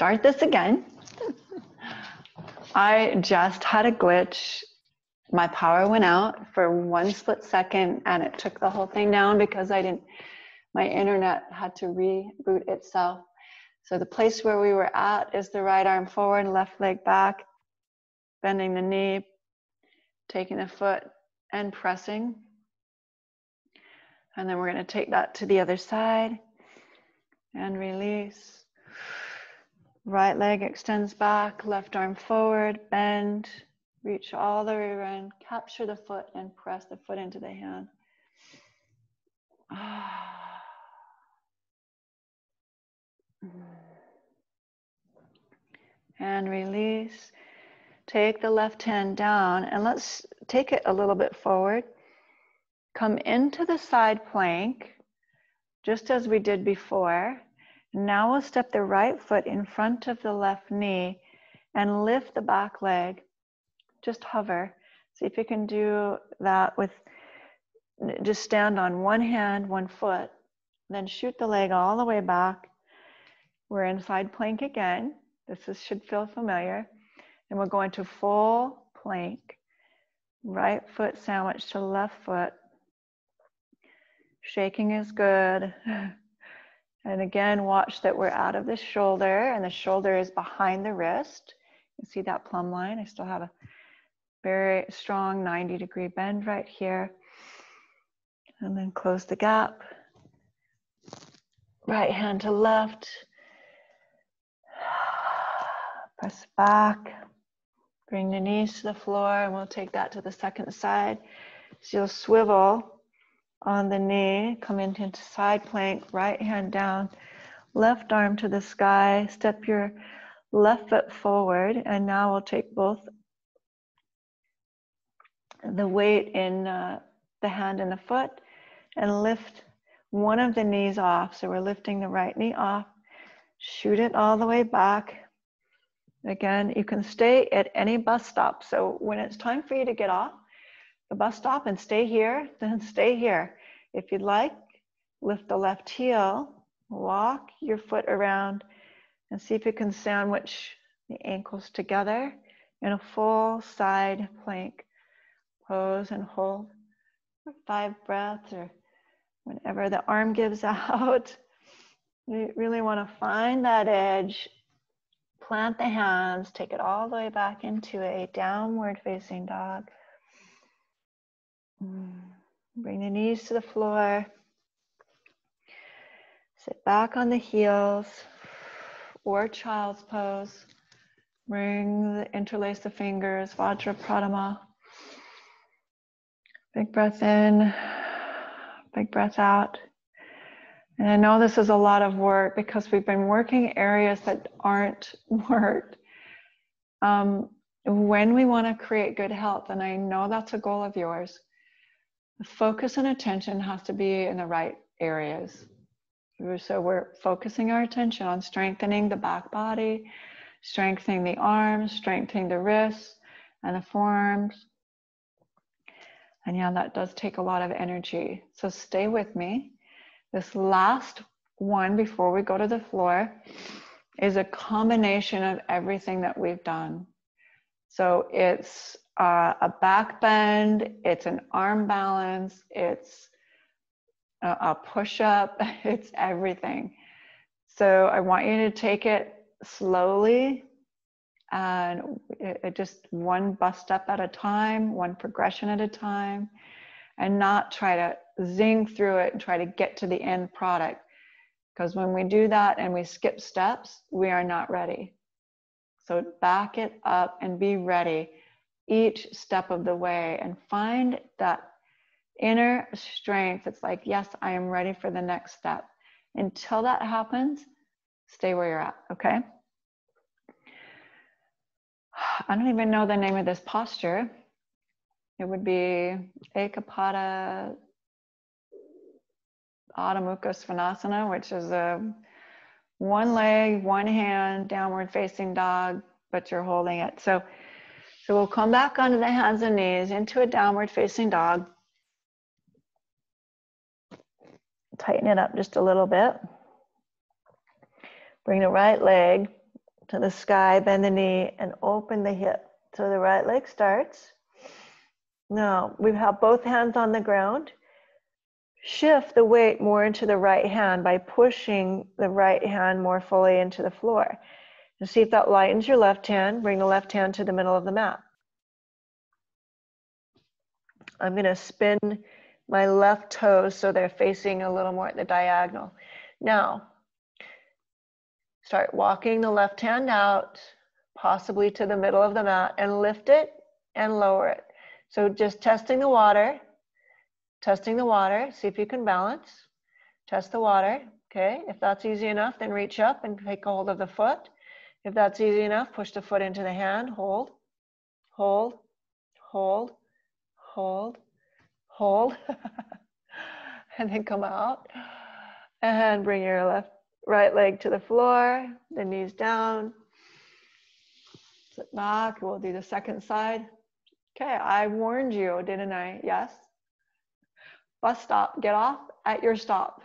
start this again. I just had a glitch. My power went out for 1 split second and it took the whole thing down because my internet had to reboot itself. So the place where we were at is the right arm forward, left leg back, bending the knee, taking the foot and pressing. And then we're going to take that to the other side and release. Right leg extends back, left arm forward, bend, reach all the way around, capture the foot and press the foot into the hand. And release. Take the left hand down and let's take it a little bit forward. Come into the side plank, just as we did before. Now we'll step the right foot in front of the left knee and lift the back leg. Just hover. See if you can do that with, just stand on one hand, one foot, then shoot the leg all the way back. We're in side plank again. Should feel familiar. And we're going to full plank. Right foot sandwich to left foot. Shaking is good. And again, watch that we're out of the shoulder and the shoulder is behind the wrist. You see that plumb line? I still have a very strong 90-degree bend right here. And then close the gap. Right hand to left. Press back. Bring the knees to the floor and we'll take that to the second side. So you'll swivel on the knee, come into side plank, right hand down, left arm to the sky, step your left foot forward, and now we'll take both the weight in the hand and the foot and lift one of the knees off. So we're lifting the right knee off, shoot it all the way back. Again, you can stay at any bus stop. So when it's time for you to get off the bus stop and stay here, then stay here. If you'd like, lift the left heel, walk your foot around and see if you can sandwich the ankles together in a full side plank. Pose and hold for 5 breaths or whenever the arm gives out. You really want to find that edge, plant the hands, take it all the way back into a downward facing dog. Bring the knees to the floor. Sit back on the heels or child's pose. Interlace the fingers, Vajrapradama. Big breath in, big breath out. And I know this is a lot of work because we've been working areas that aren't worked. When we want to create good health, and I know that's a goal of yours, the focus and attention has to be in the right areas. So we're focusing our attention on strengthening the back body, strengthening the arms, strengthening the wrists and the forearms. And yeah, that does take a lot of energy. So stay with me. This last one before we go to the floor is a combination of everything that we've done. So it's a back bend, it's an arm balance, it's a push-up, it's everything. So I want you to take it slowly and just one bus step at a time, one progression at a time, and not try to zing through it and try to get to the end product. Because when we do that and we skip steps, we are not ready. So back it up and be ready each step of the way and find that inner strength. It's like, yes, I am ready for the next step. Until that happens, stay where you're at, okay? I don't even know the name of this posture. It would be Ekapada Adho Mukha Svanasana, which is a one leg, one hand, downward facing dog, but you're holding it. So we'll come back onto the hands and knees into a downward facing dog. Tighten it up just a little bit. Bring the right leg to the sky, bend the knee, and open the hip. So the right leg starts. Now, we have both hands on the ground. Shift the weight more into the right hand by pushing the right hand more fully into the floor. And see if that lightens your left hand. Bring the left hand to the middle of the mat. I'm going to spin my left toes so they're facing a little more at the diagonal. Now, start walking the left hand out, possibly to the middle of the mat, and lift it and lower it. So just testing the water, see if you can balance. Test the water, okay? If that's easy enough, then reach up and take a hold of the foot. If that's easy enough, push the foot into the hand, hold, hold, hold, hold, hold, and then come out. And bring your right leg to the floor, the knees down. Sit back, we'll do the second side. Okay, I warned you, didn't I? Yes? Bus stop, get off at your stop.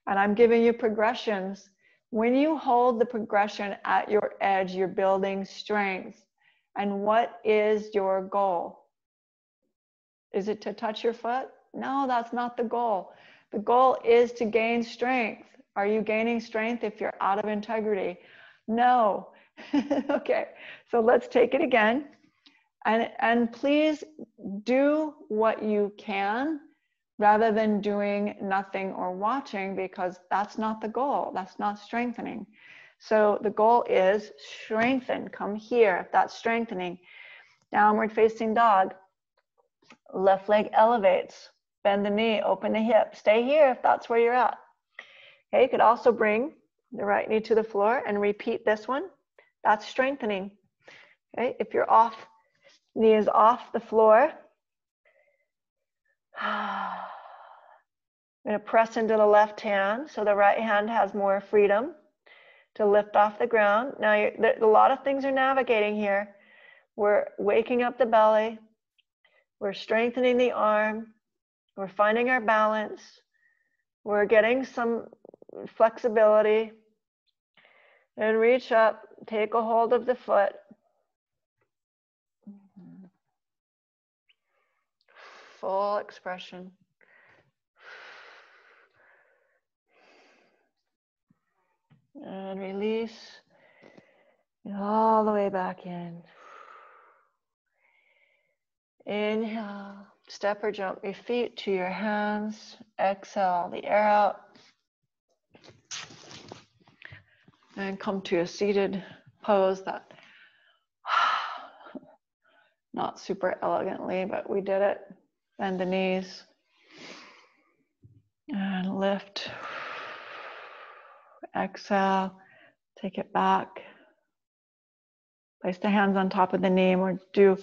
And I'm giving you progressions. When you hold the progression at your edge, you're building strength. And what is your goal? Is it to touch your foot? No, that's not the goal. The goal is to gain strength. Are you gaining strength if you're out of integrity? No. Okay, so let's take it again. And please do what you can rather than doing nothing or watching, because that's not the goal. That's not strengthening. So the goal is strengthen. Come here if that's strengthening. Downward facing dog. Left leg elevates. Bend the knee, open the hip. Stay here if that's where you're at. Okay, you could also bring the right knee to the floor and repeat this one. That's strengthening. Okay, if you're off, knee is off the floor. I'm going to press into the left hand so the right hand has more freedom to lift off the ground. Now, a lot of things are navigating here. We're waking up the belly. We're strengthening the arm. We're finding our balance. We're getting some flexibility. And reach up, take a hold of the foot. Full expression. And release all the way back in. Inhale, step or jump your feet to your hands. Exhale the air out. And come to a seated pose that, not super elegantly, but we did it. Bend the knees. And lift. Exhale, take it back. Place the hands on top of the knee. We'll do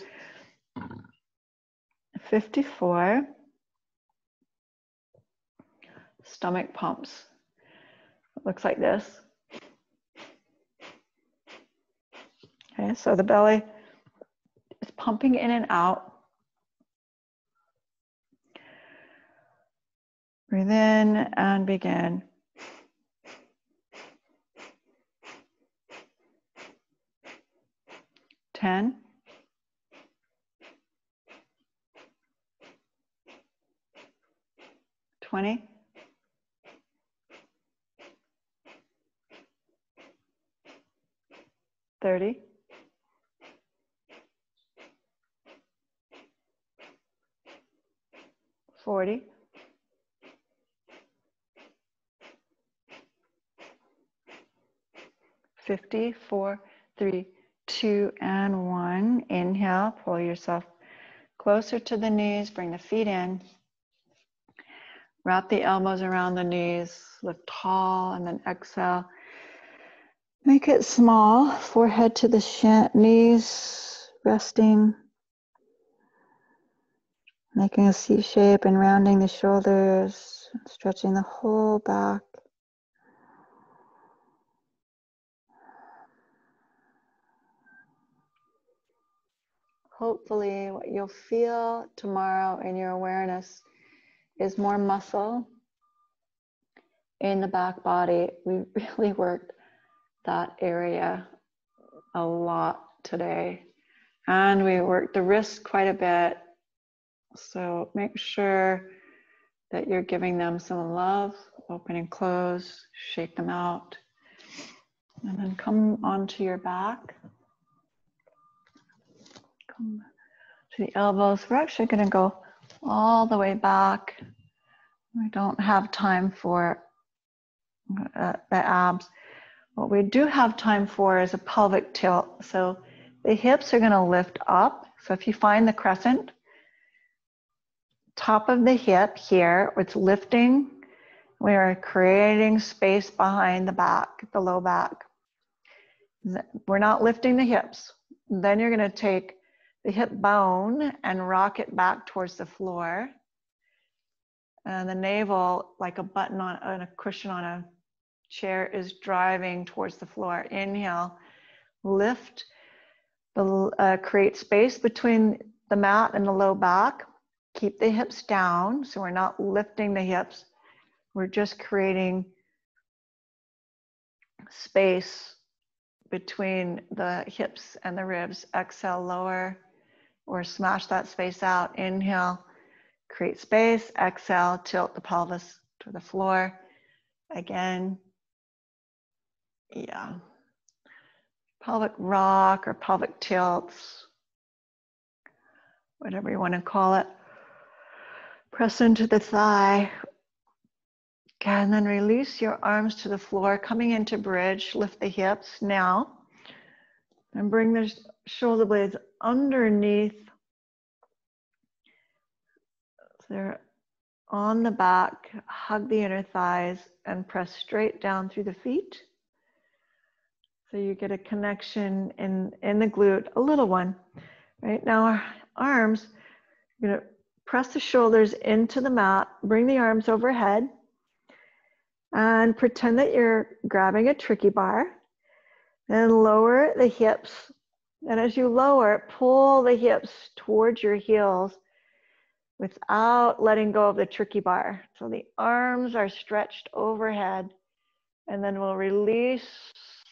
54 stomach pumps. It looks like this. Okay, so the belly is pumping in and out. Breathe in and begin. Ten. 20. 30. 40. 50. 4, 3, 2, and 1. Inhale, pull yourself closer to the knees, bring the feet in. Wrap the elbows around the knees, lift tall, and then exhale. Make it small, forehead to the knees, resting. Making a C shape and rounding the shoulders, stretching the whole back. Hopefully what you'll feel tomorrow in your awareness is more muscle in the back body. We really worked that area a lot today. And we worked the wrists quite a bit. So make sure that you're giving them some love. Open and close, shake them out. And then come onto your back. Come to the elbows. We're actually going to go all the way back. We don't have time for the abs. What we do have time for is a pelvic tilt. So the hips are going to lift up. So if you find the crescent, top of the hip here, it's lifting. We are creating space behind the back, the low back. We're not lifting the hips. Then you're going to take the hip bone and rock it back towards the floor. And the navel, like a button on a cushion on a chair, is driving towards the floor. Inhale, lift, create space between the mat and the low back. Keep the hips down, so we're not lifting the hips. We're just creating space between the hips and the ribs. Exhale, lower, or smash that space out. Inhale, create space. Exhale, tilt the pelvis to the floor. Again, yeah. Pelvic rock or pelvic tilts, whatever you want to call it. Press into the thigh. Okay, and then release your arms to the floor, coming into bridge. Lift the hips now. And bring the shoulder blades underneath. So they're on the back. Hug the inner thighs and press straight down through the feet. So you get a connection in the glute, a little one. Right now, our arms, you're going to press the shoulders into the mat, bring the arms overhead, and pretend that you're grabbing a tricky bar. Then lower the hips. And as you lower, pull the hips towards your heels without letting go of the tricky bar. So the arms are stretched overhead. And then we'll release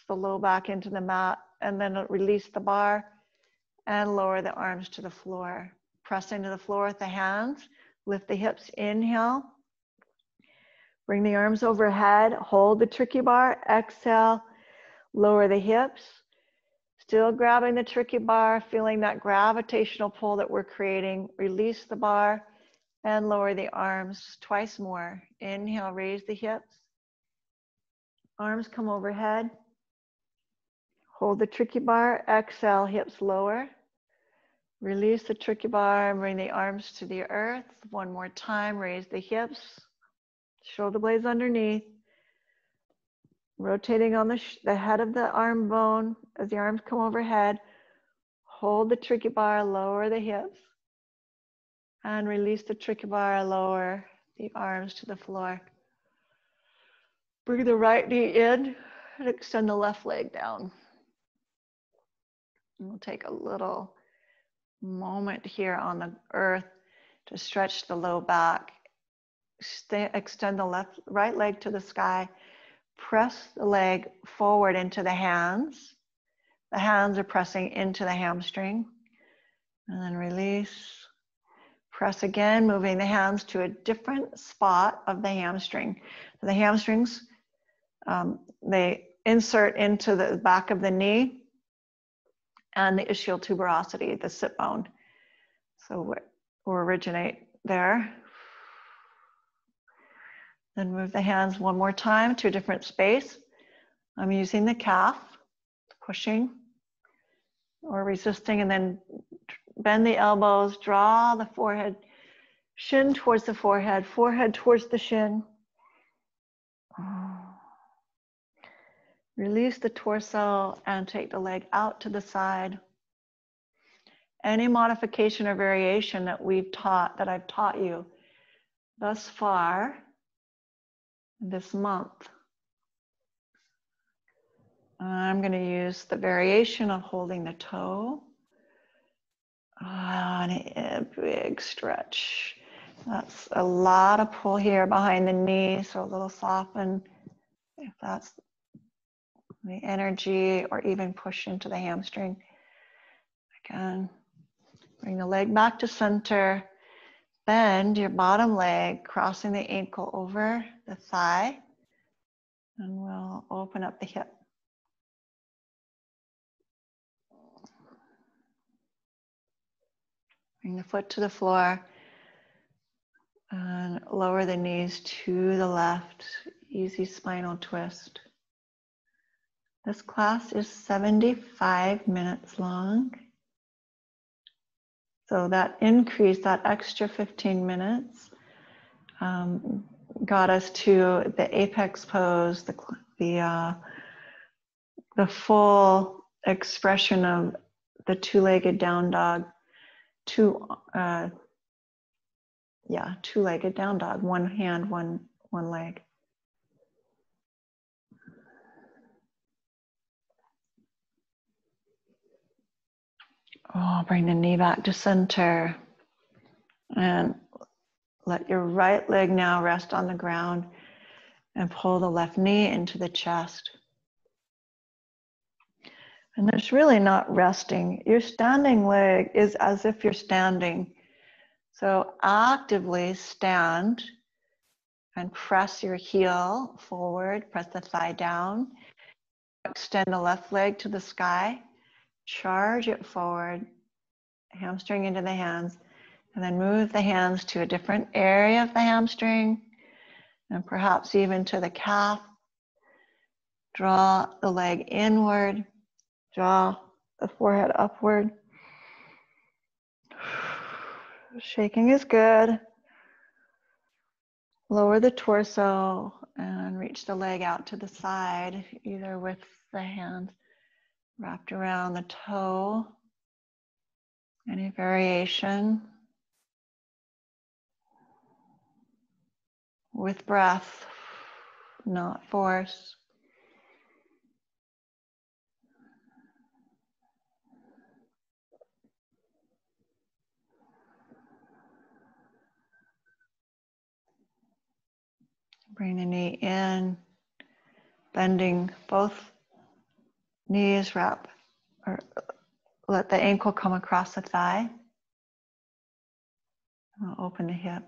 the low back into the mat, and then release the bar and lower the arms to the floor. Press into the floor with the hands. Lift the hips. Inhale. Bring the arms overhead. Hold the tricky bar. Exhale. Lower the hips. Still grabbing the tricky bar, feeling that gravitational pull that we're creating. Release the bar and lower the arms twice more. Inhale, raise the hips. Arms come overhead. Hold the tricky bar. Exhale, hips lower. Release the tricky bar and bring the arms to the earth. One more time, raise the hips. Shoulder blades underneath. Rotating on the head of the arm bone as the arms come overhead. Hold the tricky bar, lower the hips. And release the tricky bar, lower the arms to the floor. Bring the right knee in and extend the left leg down. And we'll take a little moment here on the earth to stretch the low back. Extend the right leg to the sky. Press the leg forward into the hands. The hands are pressing into the hamstring. And then release. Press again, moving the hands to a different spot of the hamstring. The hamstrings, they insert into the back of the knee and the ischial tuberosity, the sit bone. So we'll originate there. Then move the hands one more time to a different space. I'm using the calf, pushing or resisting, and then bend the elbows, draw the forehead, shin towards the forehead, forehead towards the shin. Release the torso and take the leg out to the side. Any modification or variation that I've taught you thus far this month. I'm going to use the variation of holding the toe. And a big stretch. That's a lot of pull here behind the knee, so a little soften if that's the energy, or even push into the hamstring. Again, bring the leg back to center. Bend your bottom leg, crossing the ankle over the thigh, and we'll open up the hip. Bring the foot to the floor and lower the knees to the left. Easy spinal twist. This class is 75 minutes long. So that increase, that extra 15 minutes, got us to the apex pose, the full expression of the two-legged down dog. Two-legged down dog. One hand, one leg. Oh, bring the knee back to center. And let your right leg now rest on the ground and pull the left knee into the chest. And there's really not resting. Your standing leg is as if you're standing. So actively stand and press your heel forward, press the thigh down. Extend the left leg to the sky. Charge it forward, hamstring into the hands, and then move the hands to a different area of the hamstring, and perhaps even to the calf. Draw the leg inward, draw the forehead upward. Shaking is good. Lower the torso and reach the leg out to the side, either with the hand wrapped around the toe. Any variation. With breath, not force. Bring the knee in, bending both knees, wrap, or let the ankle come across the thigh. We'll open the hip.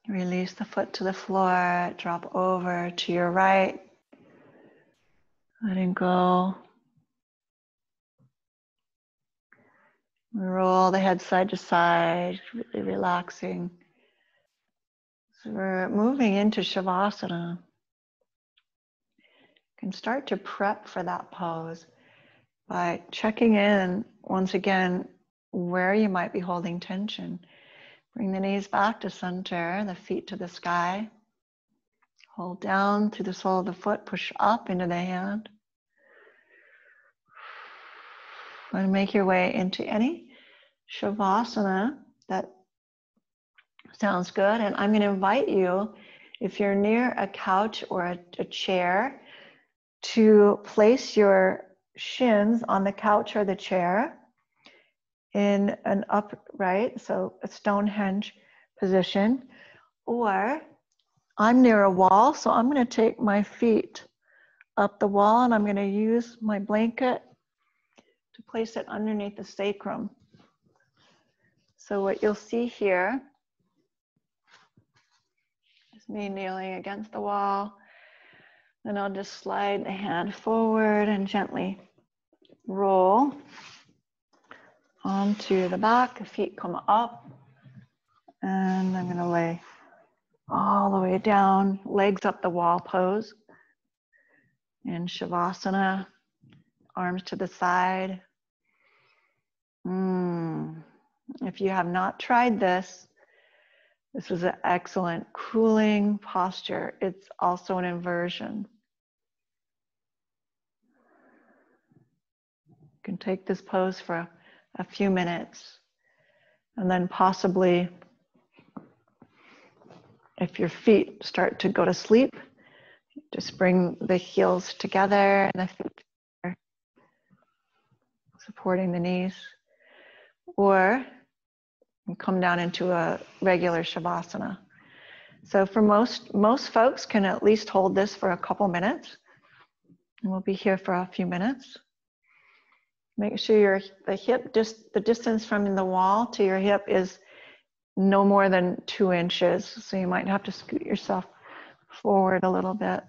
Release the foot to the floor, drop over to your right, letting go. Roll the head side to side, really relaxing. So we're moving into Shavasana. You can start to prep for that pose by checking in once again where you might be holding tension. Bring the knees back to center, the feet to the sky. Hold down through the sole of the foot, push up into the hand. And make your way into any Shavasana that sounds good. And I'm going to invite you, if you're near a couch or a chair, to place your shins on the couch or the chair in an upright, so a Stonehenge position. Or I'm near a wall, so I'm going to take my feet up the wall and I'm going to use my blanket to place it underneath the sacrum. So what you'll see here is me kneeling against the wall. Then I'll just slide the hand forward and gently roll onto the back. The feet come up. And I'm going to lay all the way down, legs up the wall pose. In Shavasana, arms to the side. If you have not tried this, this is an excellent cooling posture. It's also an inversion. You can take this pose for a few minutes, and then possibly, if your feet start to go to sleep, just bring the heels together and the feet together, supporting the knees. Or and come down into a regular Shavasana. So for most folks can at least hold this for a couple minutes. And we'll be here for a few minutes. Make sure the distance from the wall to your hip is no more than 2 inches. So you might have to scoot yourself forward a little bit.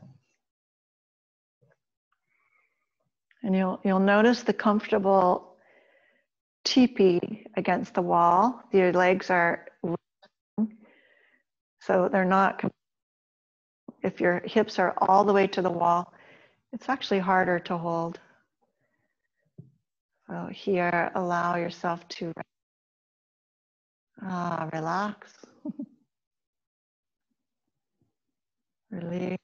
And you'll notice the comfortable teepee against the wall. Your legs are, so they're not, if your hips are all the way to the wall, it's actually harder to hold. So here, allow yourself to relax, release.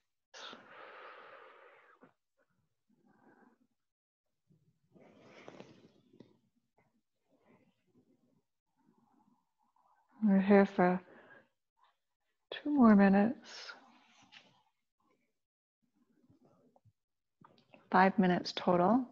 We're here for 2 more minutes. 5 minutes total.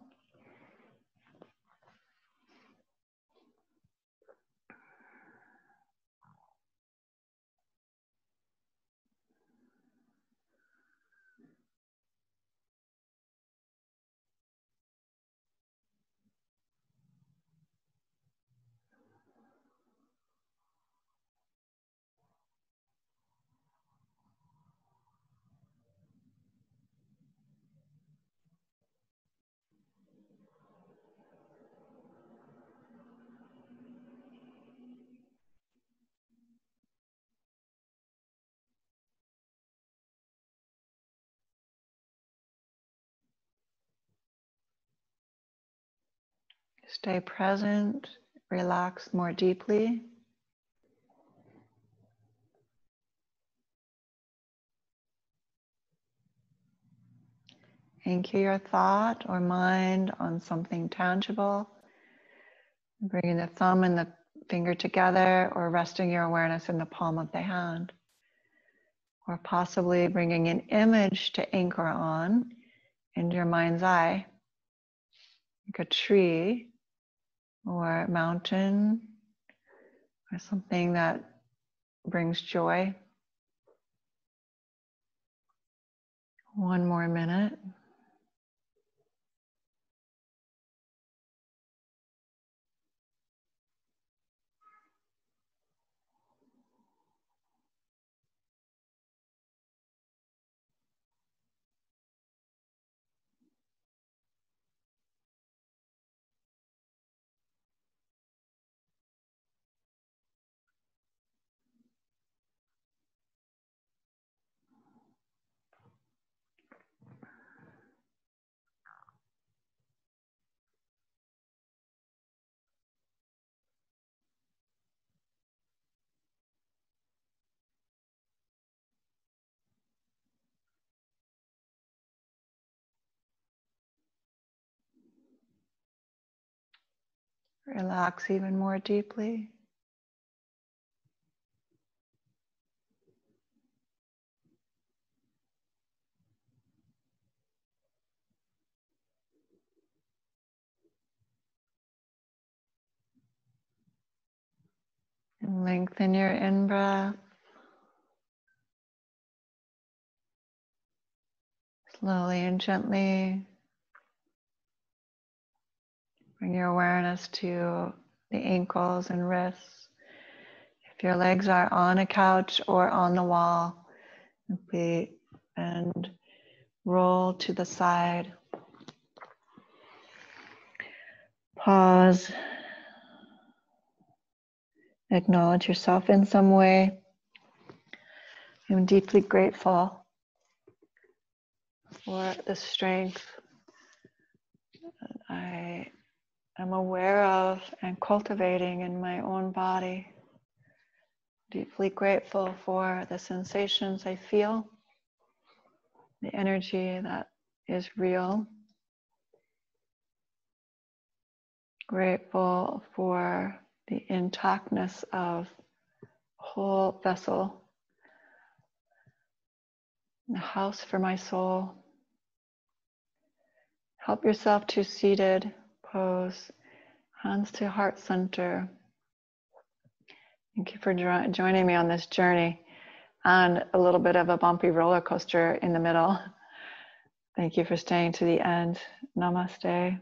Stay present, relax more deeply. Anchor your thought or mind on something tangible. Bringing the thumb and the finger together, or resting your awareness in the palm of the hand. Or possibly bringing an image to anchor on in your mind's eye, like a tree or a mountain or something that brings joy. 1 more minute. Relax even more deeply. And lengthen your in-breath. Slowly and gently bring your awareness to the ankles and wrists. If your legs are on a couch or on the wall, and roll to the side. Pause. Acknowledge yourself in some way. I'm deeply grateful for the strength that I am aware of and cultivating in my own body. Deeply grateful for the sensations I feel, the energy that is real. Grateful for the intactness of the whole vessel, the house for my soul. Help yourself to seated pose, hands to heart center. Thank you for joining me on this journey and a little bit of a bumpy roller coaster in the middle. Thank you for staying to the end. Namaste.